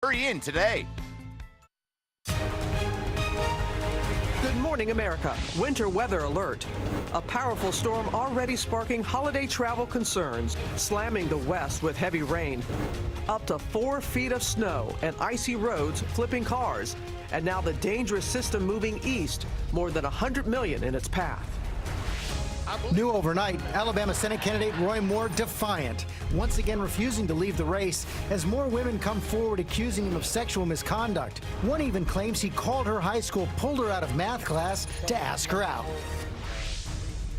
Hurry in today. Good morning, America. Winter weather alert. A powerful storm already sparking holiday travel concerns, slamming the west with heavy rain. Up to 4 feet of snow and icy roads flipping cars. And now the dangerous system moving east, more than 100 million in its path. New overnight, Alabama Senate candidate Roy Moore defiant, once again refusing to leave the race as more women come forward accusing him of sexual misconduct. One even claims he called her high school, pulled her out of math class to ask her out.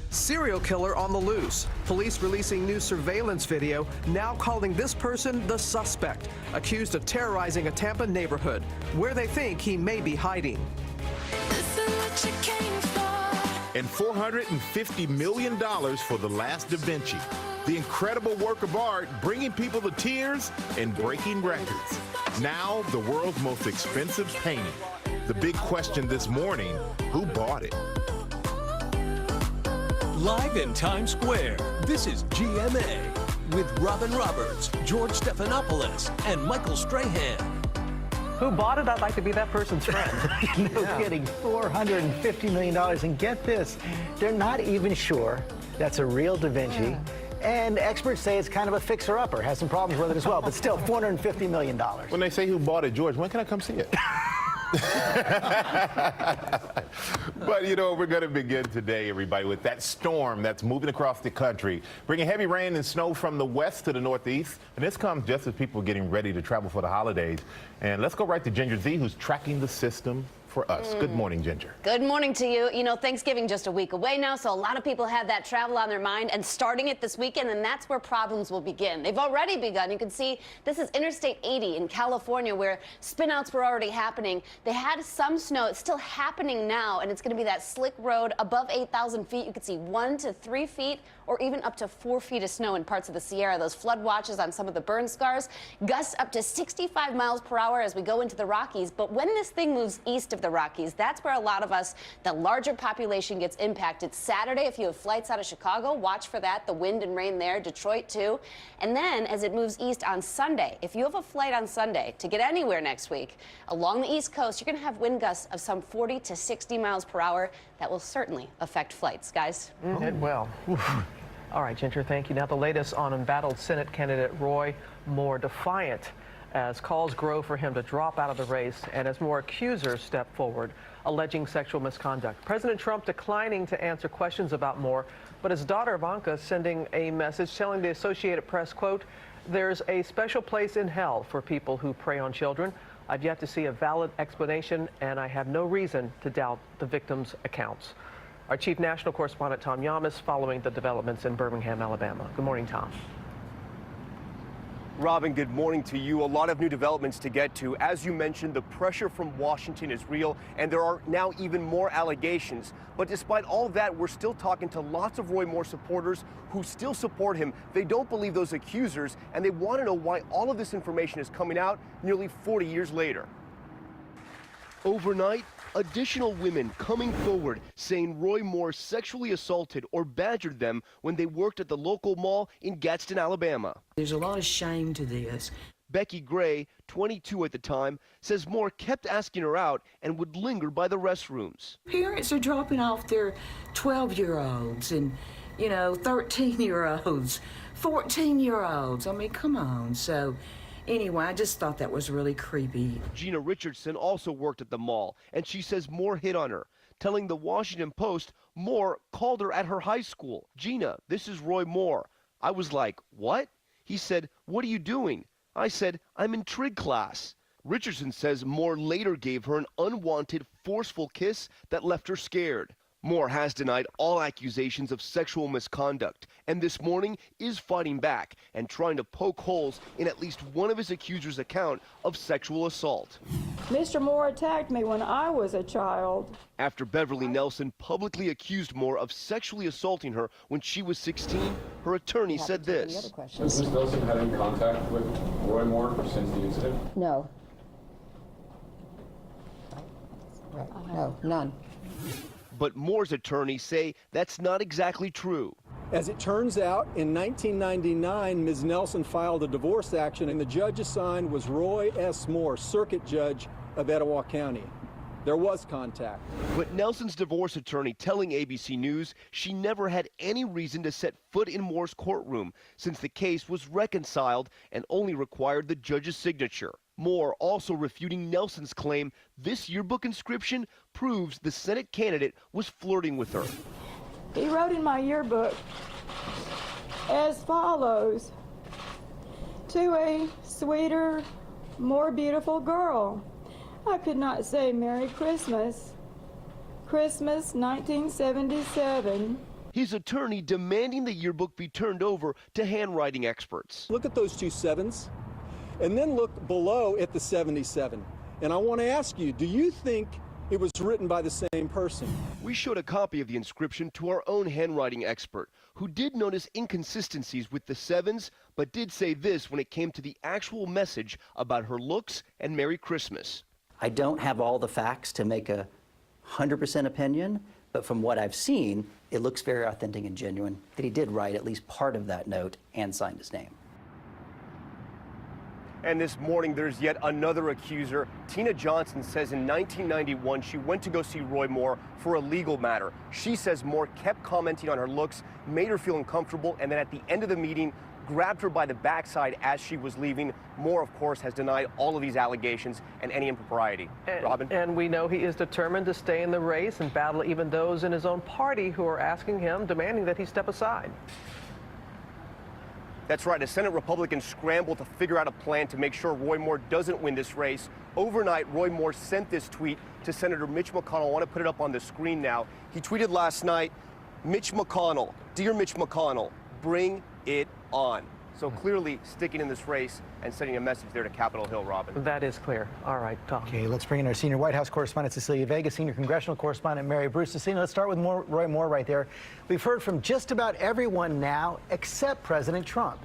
Serial killer on the loose. Police releasing new surveillance video, now calling this person the suspect, accused of terrorizing a Tampa neighborhood, where they think he may be hiding. And $450 million for The Last Da Vinci. The incredible work of art bringing people to tears and breaking records. Now, the world's most expensive painting. The big question this morning, who bought it? Live in Times Square, this is GMA with Robin Roberts, George Stephanopoulos, and Michael Strahan. Who bought it? I'd like to be that person's friend. No kidding, $450 million. And get this, they're not even sure that's a real Da Vinci. Yeah. And experts say it's kind of a fixer-upper, has some problems with it as well, but still, $450 million. When they say who bought it, George, when can I come see it? But you know, we're going to begin today, everybody, with that storm that's moving across the country, bringing heavy rain and snow from the west to the northeast. And this comes just as people are getting ready to travel for the holidays. And let's go right to Ginger Z, who's tracking the system for us. Good morning, Ginger. Good morning to you. You know, Thanksgiving just a week away now, so a lot of people have that travel on their mind and starting it this weekend, and that's where problems will begin. They've already begun. You can see this is Interstate 80 in California where spinouts were already happening. They had some snow. It's still happening now, and it's going to be that slick road above 8,000 feet. You can see 1 to 3 feet or even up to 4 feet of snow in parts of the Sierra. Those flood watches on some of the burn scars. Gusts up to 65 miles per hour as we go into the Rockies. But when this thing moves east of the Rockies, that's where a lot of us, the larger population, gets impacted. Saturday, if you have flights out of Chicago, watch for that. The wind and rain there. Detroit, too. And then as it moves east on Sunday, if you have a flight on Sunday to get anywhere next week along the East Coast, you're going to have wind gusts of some 40 to 60 miles per hour. That will certainly affect flights, guys. It will. All right, Ginger, thank you. Now the latest on embattled Senate candidate Roy Moore, defiant as calls grow for him to drop out of the race and as more accusers step forward alleging sexual misconduct. President Trump declining to answer questions about Moore, but his daughter Ivanka sending a message telling the Associated Press, quote, "There's a special place in hell for people who prey on children. I've yet to see a valid explanation, and I have no reason to doubt the victims' accounts." Our chief national correspondent, Tom Yamas, following the developments in Birmingham, Alabama. Good morning, Tom. Robin, good morning to you. A lot of new developments to get to. As you mentioned, the pressure from Washington is real, and there are now even more allegations. But despite all that, we're still talking to lots of Roy Moore supporters who still support him. They don't believe those accusers, and they want to know why all of this information is coming out nearly 40 years later. Overnight, additional women coming forward saying Roy Moore sexually assaulted or badgered them when they worked at the local mall in Gadsden, Alabama. There's a lot of shame to this. Becky Gray, 22 at the time, says Moore kept asking her out and would linger by the restrooms. Parents are dropping off their 12-year-olds and, 13-year-olds, 14-year-olds. I mean, come on. So anyway, I just thought that was really creepy. Gina Richardson also worked at the mall, and she says Moore hit on her, telling the Washington Post Moore called her at her high school. "Gina, this is Roy Moore." I was like, "What?" He said, "What are you doing?" I said, "I'm in trig class." Richardson says Moore later gave her an unwanted, forceful kiss that left her scared. Moore has denied all accusations of sexual misconduct, and this morning is fighting back and trying to poke holes in at least one of his accusers' account of sexual assault. Mr. Moore attacked me when I was a child. After Beverly Nelson publicly accused Moore of sexually assaulting her when she was 16, her attorney said this. Has Ms. Nelson had any contact with Roy Moore since the incident? No. Right. No, none. But Moore's attorneys say that's not exactly true. As it turns out, in 1999, Ms. Nelson filed a divorce action, and the judge assigned was Roy S. Moore, Circuit Judge of Etowah County. There was contact. But Nelson's divorce attorney telling ABC News she never had any reason to set foot in Moore's courtroom since the case was reconciled and only required the judge's signature. Moore also refuting Nelson's claim this yearbook inscription proves the Senate candidate was flirting with her. He wrote in my yearbook as follows: to a sweeter, more beautiful girl. I could not say Merry Christmas. Christmas 1977. His attorney demanding the yearbook be turned over to handwriting experts. Look at those two sevens, and then look below at the 77. And I want to ask you, do you think it was written by the same person? We showed a copy of the inscription to our own handwriting expert, who did notice inconsistencies with the sevens, but did say this when it came to the actual message about her looks and Merry Christmas. I don't have all the facts to make a 100% opinion, but from what I've seen, it looks very authentic and genuine that he did write at least part of that note and signed his name. And this morning, there's yet another accuser. Tina Johnson says in 1991, she went to go see Roy Moore for a legal matter. She says Moore kept commenting on her looks, made her feel uncomfortable, and then at the end of the meeting, grabbed her by the backside as she was leaving. Moore, of course, has denied all of these allegations and any impropriety. Robin? And we know he is determined to stay in the race and battle even those in his own party who are asking him, demanding that he step aside. That's right. A Senate Republican scrambled to figure out a plan to make sure Roy Moore doesn't win this race. Overnight, Roy Moore sent this tweet to Senator Mitch McConnell. I want to put it up on the screen now. He tweeted last night, Mitch McConnell, dear Mitch McConnell, bring it on. So clearly sticking in this race and sending a message there to Capitol Hill, Robin. That is clear. All right, Tom. Okay, let's bring in our senior White House correspondent, Cecilia Vega, senior congressional correspondent, Mary Bruce. Cecilia, let's start with Roy Moore right there. We've heard from just about everyone now except President Trump.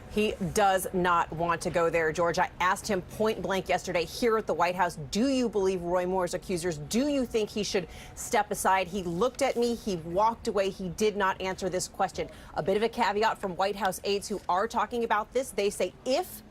He does not want to go there, George. I asked him point blank yesterday here at the White House, do you believe Roy Moore's accusers? Do you think he should step aside? He looked at me. He walked away. He did not answer this question. A bit of a caveat from White House aides who are talking about this. They say if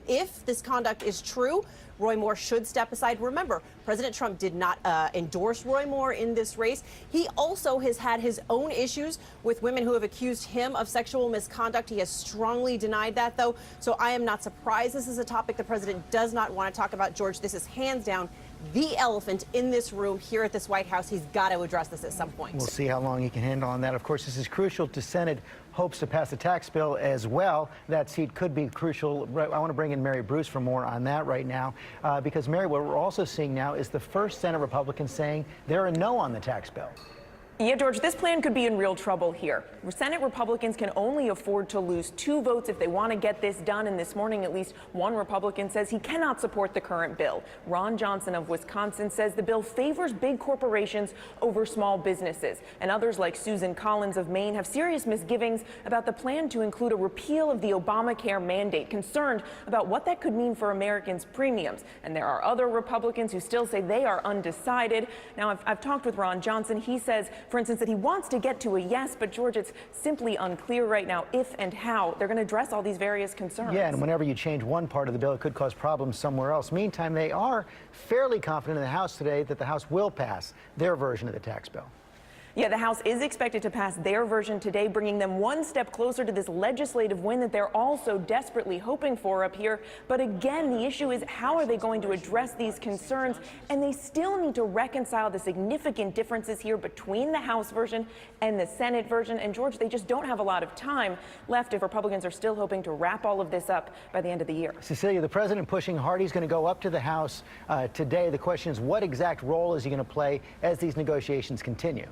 this conduct is true, Roy Moore should step aside. Remember, President Trump did not endorse Roy Moore in this race. He also has had his own issues with women who have accused him of sexual misconduct. He has strongly denied that, though. So I am not surprised this is a topic the president does not want to talk about, George. This is hands down the elephant in this room here at this White House. He's got to address this at some point. We'll see how long he can handle on that. Of course, this is crucial to Senate hopes to pass the tax bill as well. That seat could be crucial. I want to bring in Mary Bruce for more on that right now, because, Mary, what we're also seeing now is the first Senate Republican saying they're a no on the tax bill. Yeah, George, this plan could be in real trouble here. Senate Republicans can only afford to lose 2 votes if they want to get this done. And this morning, at least one Republican says he cannot support the current bill. Ron Johnson of Wisconsin says the bill favors big corporations over small businesses. And others like Susan Collins of Maine have serious misgivings about the plan to include a repeal of the Obamacare mandate, concerned about what that could mean for Americans' premiums. And there are other Republicans who still say they are undecided. Now, I've talked with Ron Johnson. He says, for instance, that he wants to get to a yes, but George, it's simply unclear right now if and how they're going to address all these various concerns. Yeah, and whenever you change one part of the bill, it could cause problems somewhere else. Meantime, they are fairly confident in the House today that the House will pass their version of the tax bill. Yeah, the House is expected to pass their version today, bringing them one step closer to this legislative win that they're all so desperately hoping for up here. But again, the issue is how are they going to address these concerns? And they still need to reconcile the significant differences here between the House version and the Senate version. And George, they just don't have a lot of time left if Republicans are still hoping to wrap all of this up by the end of the year. Cecilia, the president pushing hard. He's going to go up to the House today. The question is, what exact role is he going to play as these negotiations continue?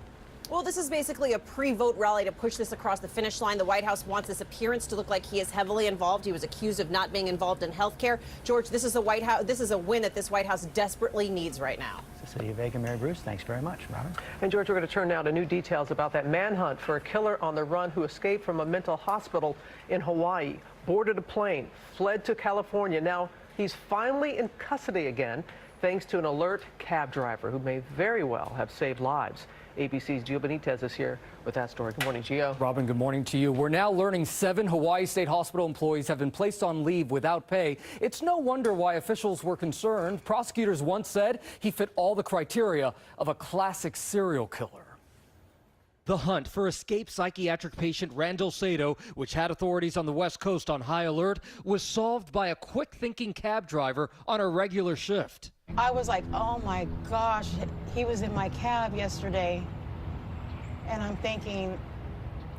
Well, this is basically a pre-vote rally to push this across the finish line. The White House wants this appearance to look like he is heavily involved. He was accused of not being involved in health care. George, this is a win that this White House desperately needs right now. Cecilia Vega, Mary Bruce, thanks very much. Robin? And George, we're going to turn now to new details about that manhunt for a killer on the run who escaped from a mental hospital in Hawaii, boarded a plane, fled to California. Now He's finally in custody again, thanks to an alert cab driver who may very well have saved lives. ABC's Gio Benitez is here with that story. Good morning, Gio. Robin, good morning to you. We're now learning 7 Hawaii State Hospital employees have been placed on leave without pay. It's no wonder why officials were concerned. Prosecutors once said he fit all the criteria of a classic serial killer. The hunt for escaped psychiatric patient Randall Sato, which had authorities on the West Coast on high alert, was solved by a quick-thinking cab driver on a regular shift. I was like, oh my gosh, he was in my cab yesterday. And I'm thinking,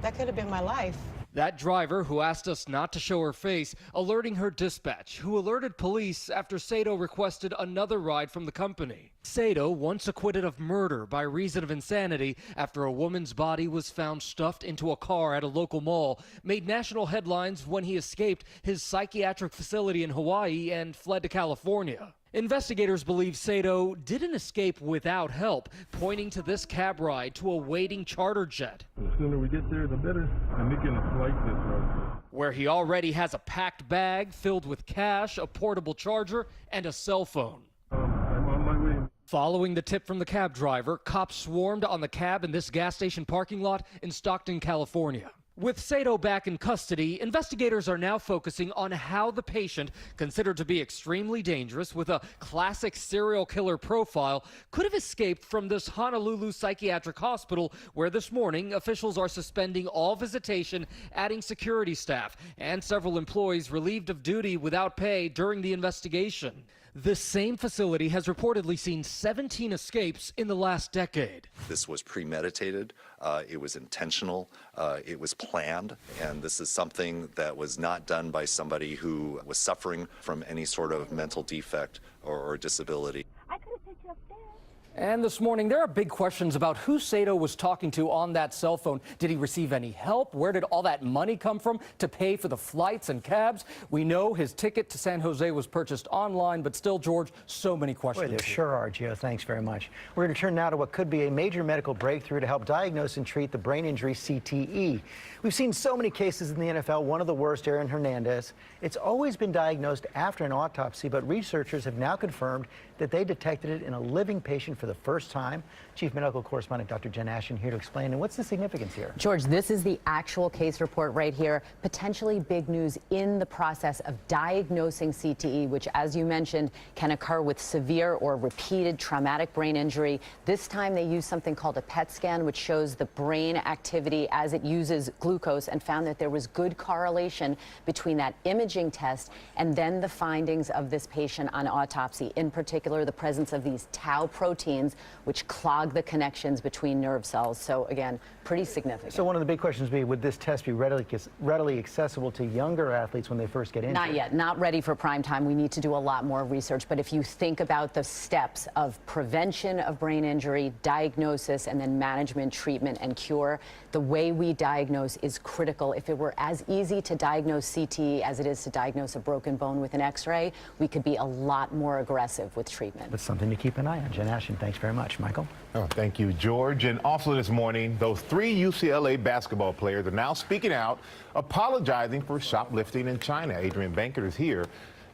that could have been my life. That driver, who asked us not to show her face, alerting her dispatch, who alerted police after Sato requested another ride from the company. Sato, once acquitted of murder by reason of insanity after a woman's body was found stuffed into a car at a local mall, made national headlines when he escaped his psychiatric facility in Hawaii and fled to California. Investigators believe Sato didn't escape without help, pointing to this cab ride to a waiting charter jet. The sooner we get there, the better. And we can flight this right. Where he already has a packed bag filled with cash, a portable charger, and a cell phone. I'm on my way. Following the tip from the cab driver, cops swarmed on the cab in this gas station parking lot in Stockton, California. With Sato back in custody, investigators are now focusing on how the patient, considered to be extremely dangerous with a classic serial killer profile, could have escaped from this Honolulu psychiatric hospital, where this morning officials are suspending all visitation, adding security staff, and several employees relieved of duty without pay during the investigation. This same facility has reportedly seen 17 escapes in the last decade. This was premeditated, it was intentional, it was planned, and this is something that was not done by somebody who was suffering from any sort of mental defect or disability. And this morning, there are big questions about who Sato was talking to on that cell phone. Did he receive any help? Where did all that money come from to pay for the flights and cabs? We know his ticket to San Jose was purchased online, but still, George, so many questions. Boy, there sure are, Gio. Thanks very much. We're going to turn now to what could be a major medical breakthrough to help diagnose and treat the brain injury CTE. We've seen so many cases in the NFL, one of the worst, Aaron Hernandez. It's always been diagnosed after an autopsy, but researchers have now confirmed that they detected it in a living patient for the first time. Chief Medical Correspondent Dr. Jen Ashton here to explain. And what's the significance here? George, this is the actual case report right here. Potentially big news in the process of diagnosing CTE, which, as you mentioned, can occur with severe or repeated traumatic brain injury. This time they used something called a PET scan, which shows the brain activity as it uses glucose, and found that there was good correlation between that imaging test and then the findings of this patient on autopsy, in particular the presence of these tau proteins, which clog the connections between nerve cells. So again, pretty significant. So one of the big questions would be, would this test be readily accessible to younger athletes when they first get injured? Not yet, not ready for prime time. We need to do a lot more research. But if you think about the steps of prevention of brain injury, diagnosis, and then management, treatment, and cure, the way we diagnose is critical. If it were as easy to diagnose CTE as it is to diagnose a broken bone with an X-ray, we could be a lot more aggressive with treatment. That's something to keep an eye on. Jen Ashton, thanks very much. Michael? Oh, thank you, George. And also this morning, those 3 UCLA basketball players are now speaking out, apologizing for shoplifting in China. Adrian Bankert is here.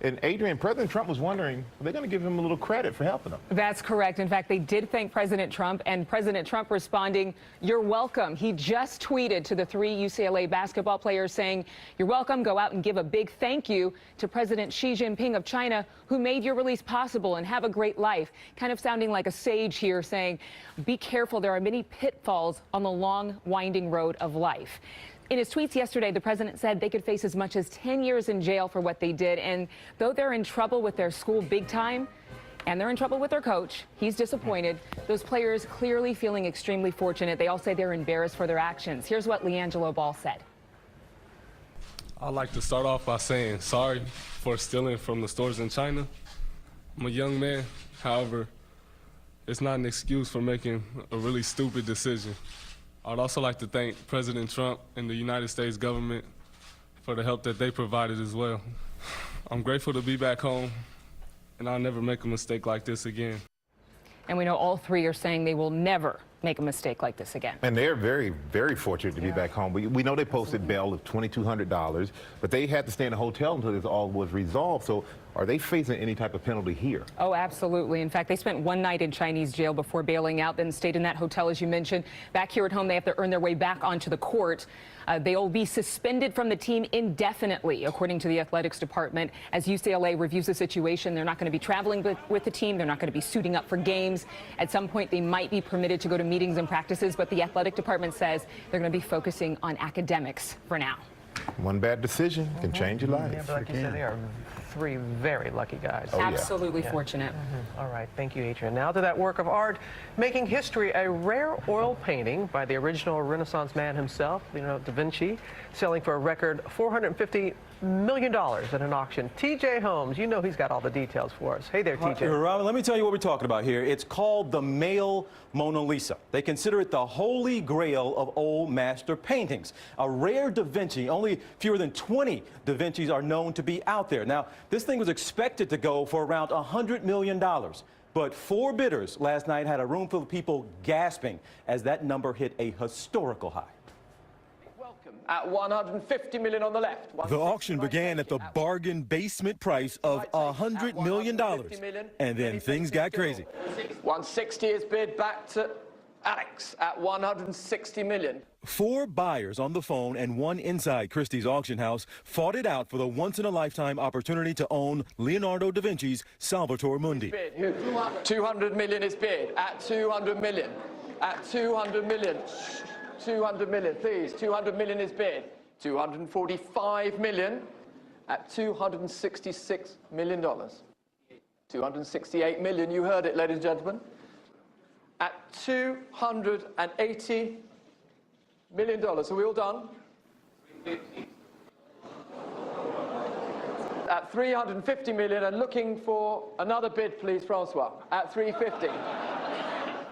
And Adrian, President Trump was wondering, are they going to give him a little credit for helping them? That's correct. In fact, they did thank President Trump, and President Trump responding, "You're welcome." He just tweeted to the 3 UCLA basketball players saying, "You're welcome. Go out and give a big thank you to President Xi Jinping of China, who made your release possible, and have a great life." Kind of sounding like a sage here, saying, be careful. There are many pitfalls on the long, winding road of life. In his tweets yesterday, the president said they could face as much as 10 years in jail for what they did. And though they're in trouble with their school big time, and they're in trouble with their coach, he's disappointed. Those players clearly feeling extremely fortunate. They all say they're embarrassed for their actions. Here's what LiAngelo Ball said. I'd like to start off by saying sorry for stealing from the stores in China. I'm a young man. However, it's not an excuse for making a really stupid decision. I'd also like to thank President Trump and the United States government for the help that they provided as well. I'm grateful to be back home, and I'll never make a mistake like this again. And we know all 3 are saying they will never make a mistake like this again. And they're very, very fortunate to be back home. We know they posted bail of $2,200, but they had to stay in a hotel until this all was resolved. So Are they facing any type of penalty here? Oh, absolutely. In fact, they spent one night in Chinese jail before bailing out, then stayed in that hotel, as you mentioned. Back here at home, they have to earn their way back onto the court. They'll be suspended from the team indefinitely, according to the athletics department. As UCLA reviews the situation, they're not going to be traveling with the team. They're not going to be suiting up for games. At some point, they might be permitted to go to meetings and practices, but the athletic department says they're going to be focusing on academics for now. One bad decision can change your life. Yeah, but like you said, they are three very lucky guys. Oh, yeah. Absolutely fortunate. All right, thank you, Adrian. Now to that work of art, making history, a rare oil painting by the original Renaissance man himself, Leonardo da Vinci, selling for a record $450 million at an auction. TJ Holmes, you know he's got all the details for us. Hey there, TJ. Robin, let me tell you what we're talking about here. It's called the male Mona Lisa. They consider it the holy grail of old master paintings. A rare Da Vinci. Only fewer than 20 Da Vincis are known to be out there. Now, this thing was expected to go for around $100 million. But 4 bidders last night had a room full of people gasping as that number hit a historical high. At $150 million on the left. The auction began at the bargain basement price of $100 million. And then things got crazy. 160 is bid back to Alex at $160 million. 4 buyers on the phone and 1 inside Christie's auction house fought it out for the once-in-a-lifetime opportunity to own Leonardo da Vinci's Salvator Mundi. 200 million is bid at 200 million. At 200 million. 200 million, please. 200 million is bid. 245 million at $266 million. 268 million, you heard it, ladies and gentlemen. At $280 million. Are we all done? At 350 million, and looking for another bid, please, Francois. At 350.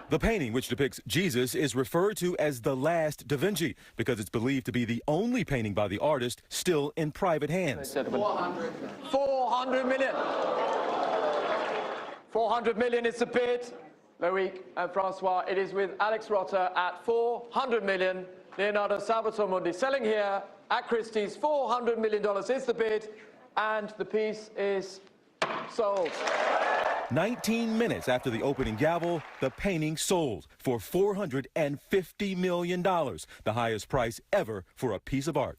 The painting, which depicts Jesus, is referred to as the last Da Vinci because it's believed to be the only painting by the artist still in private hands. 400 million. 400 million is the bid. Loic and Francois, it is with Alex Rotter at 400 million. Leonardo Salvator Mundi selling here at Christie's. $400 million is the bid, and the piece is sold. 19 minutes after the opening gavel, the painting sold for $450 million, the highest price ever for a piece of art.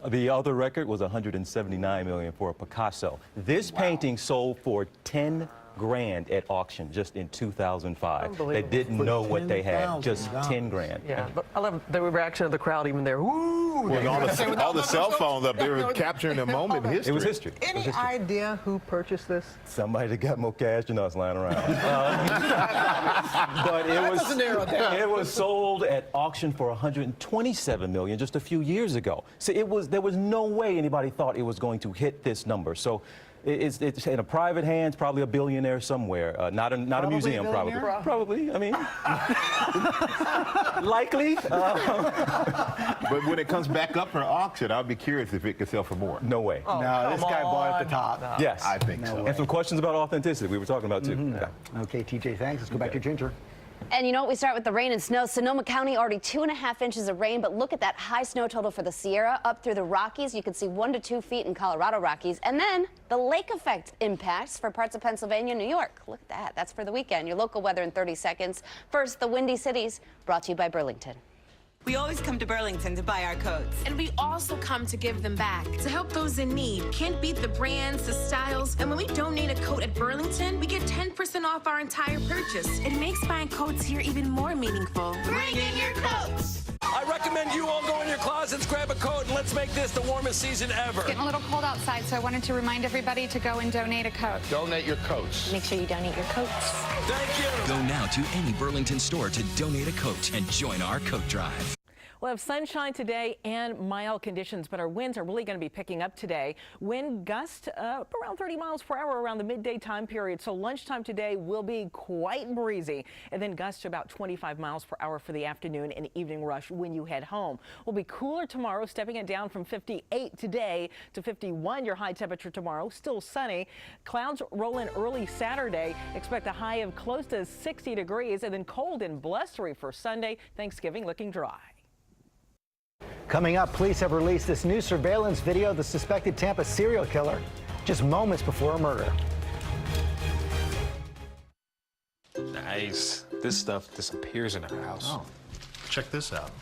The other record was $179 million for a Picasso. This painting sold for $10 grand at auction just in 2005. They didn't know what they had, just 10 grand. Yeah, but I love the reaction of the crowd even there. Woo! Well, all the cell phones up there were capturing a moment in history. It was history. Any idea who purchased this? Somebody that got more cash than us lying around. But it was sold at auction for $127 million just a few years ago. So there was no way anybody thought it was going to hit this number. So it's in a private hands, probably a billionaire somewhere. Not a museum, probably. Probably. I mean, likely. But when it comes back up for auction, I'll be curious if it could sell for more. No way. Oh, no, this guy bought at the top. No. Yes, I think so. And some questions about authenticity we were talking about too. Yeah. Okay, TJ, thanks. Let's go back to Ginger. And you know what? We start with the rain and snow. Sonoma County already 2.5 inches of rain, but look at that high snow total for the Sierra up through the Rockies. You can see 1 to 2 feet in Colorado Rockies. And then the lake effect impacts for parts of Pennsylvania, New York. Look at that. That's for the weekend. Your local weather in 30 seconds. First, the Windy Cities, brought to you by Burlington. We always come to Burlington to buy our coats. And we also come to give them back, to help those in need. Can't beat the brands, the styles. And when we donate a coat at Burlington, we get 10% off our entire purchase. It makes buying coats here even more meaningful. Bring in your coats! I recommend you all go in your closets, grab a coat, and let's make this the warmest season ever. It's getting a little cold outside, so I wanted to remind everybody to go and donate a coat. Donate your coats. Make sure you donate your coats. Thank you. Go now to any Burlington store to donate a coat and join our coat drive. We'll have sunshine today and mild conditions, but our winds are really going to be picking up today. Wind gust up around 30 miles per hour around the midday time period. So lunchtime today will be quite breezy, and then gusts to about 25 miles per hour for the afternoon and evening rush when you head home. We'll be cooler tomorrow, stepping it down from 58 today to 51. Your high temperature tomorrow, still sunny. Clouds roll in early Saturday. Expect a high of close to 60 degrees, and then cold and blustery for Sunday. Thanksgiving looking dry. Coming up, police have released this new surveillance video of the suspected Tampa serial killer. just moments before a murder. Nice. This stuff disappears in our house. Oh, check this out.